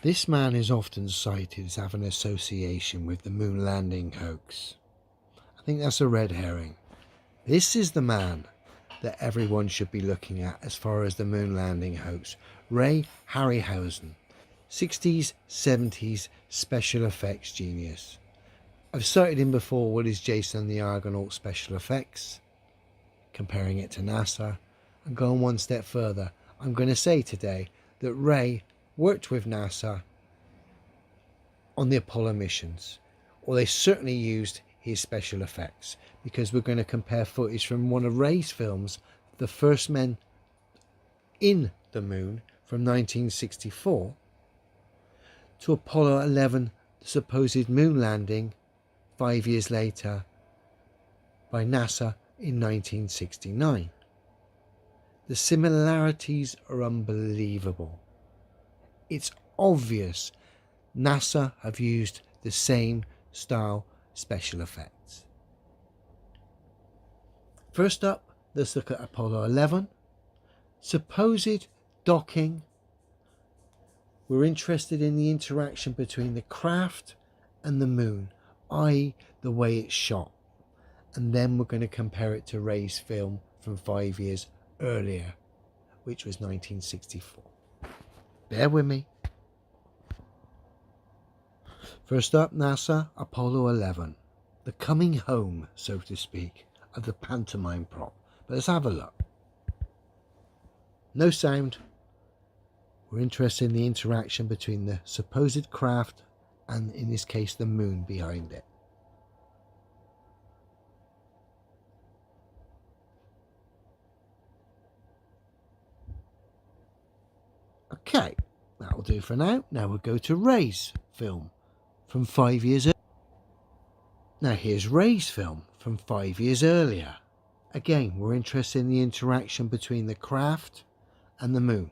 This man is often cited as having an association with the moon landing hoax. I think that's a red herring. This is the man that everyone should be looking at as far as the moon landing hoax. Ray Harryhausen, 60s, 70s special effects genius. I've cited him before with his Jason the Argonaut special effects, comparing it to NASA, and going one step further. I'm going to say today that Ray worked with NASA on the Apollo missions, or they certainly used his special effects, because we're going to compare footage from one of Ray's films, The First Men in the Moon from 1964, to Apollo 11, the supposed moon landing 5 years later by NASA in 1969. The similarities are unbelievable. It's obvious NASA have used the same style special effects. First up, let's look at Apollo 11. Supposed docking. We're interested in the interaction between the craft and the moon, i.e. the way it's shot. And then we're going to compare it to Ray's film from 5 years earlier, which was 1964. Bear with me. First up, NASA, Apollo 11. The coming home, so to speak, of the pantomime prop. But let's have a look. No sound. We're interested in the interaction between the supposed craft and, in this case, the moon behind it. Okay, that'll do for now. Now we'll go to Ray's film from 5 years earlier. Now here's Ray's film from 5 years earlier. Again, we're interested in the interaction between the craft and the moon.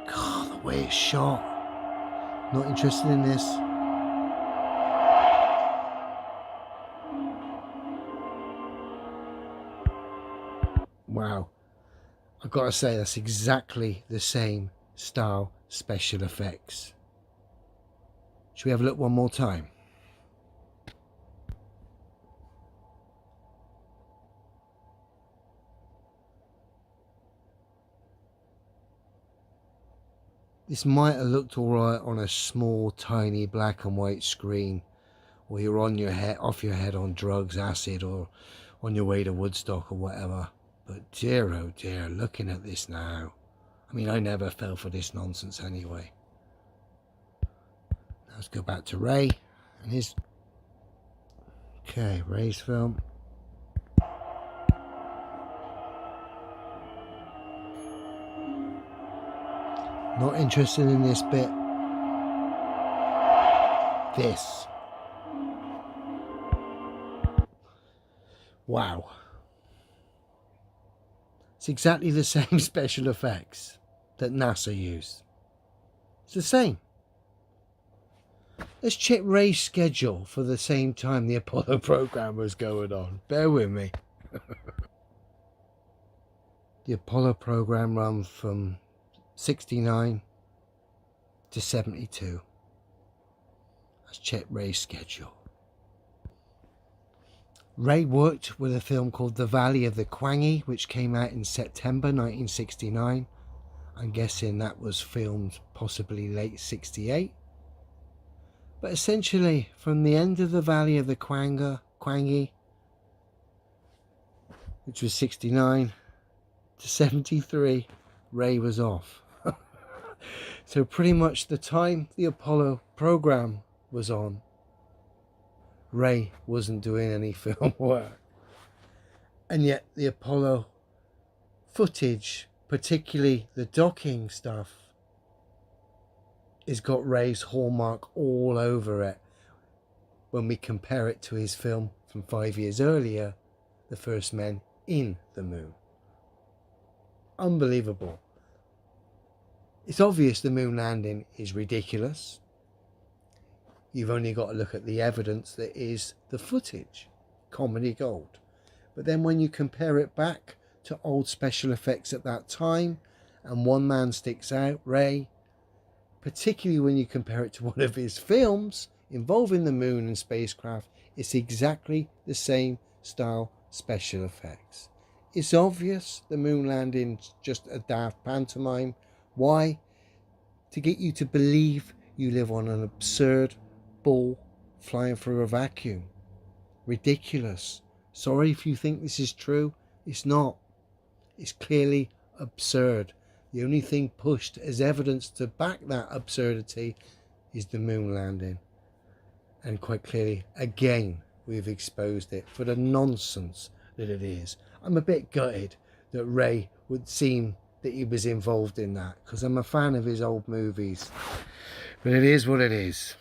God, the way it's shot. Not interested in this. Wow. I've got to say, that's exactly the same style special effects. Should we have a look one more time? This might have looked alright on a small, tiny black and white screen, or you're on your head, off your head on drugs, acid, or on your way to Woodstock or whatever. But dear, oh dear, looking at this now. I mean, I never fell for this nonsense anyway. Now let's go back to Ray and his... Okay, Ray's film. Not interested in this bit. This. Wow. It's exactly the same special effects that NASA used. It's the same. Let's check Ray's schedule for the same time the Apollo program was going on. Bear with me. The Apollo program ran from 69 to 72. Let's check Ray's schedule. Ray worked with a film called The Valley of the Quangy, which came out in September 1969. I'm guessing that was filmed possibly late 68. But essentially, from the end of The Valley of the Quangy, which was 69, to 73, Ray was off. So pretty much the time the Apollo program was on, Ray wasn't doing any film work. And yet the Apollo footage, particularly the docking stuff, has got Ray's hallmark all over it when we compare it to his film from 5 years earlier, The First Men in the Moon. Unbelievable. It's obvious the moon landing is ridiculous. You've only got to look at the evidence that is the footage. Comedy gold. But then when you compare it back to old special effects at that time, and one man sticks out, Ray, particularly when you compare it to one of his films involving the moon and spacecraft. It's exactly the same style special effects. It's obvious the moon landing's just a daft pantomime. Why? To get you to believe you live on an absurd ball flying through a vacuum. Ridiculous. Sorry if you think this is true. It's not. It's clearly absurd. The only thing pushed as evidence to back that absurdity is the moon landing. And quite clearly, again, we've exposed it for the nonsense that it is. I'm a bit gutted that Ray would seem that he was involved in that, because I'm a fan of his old movies. But it is what it is.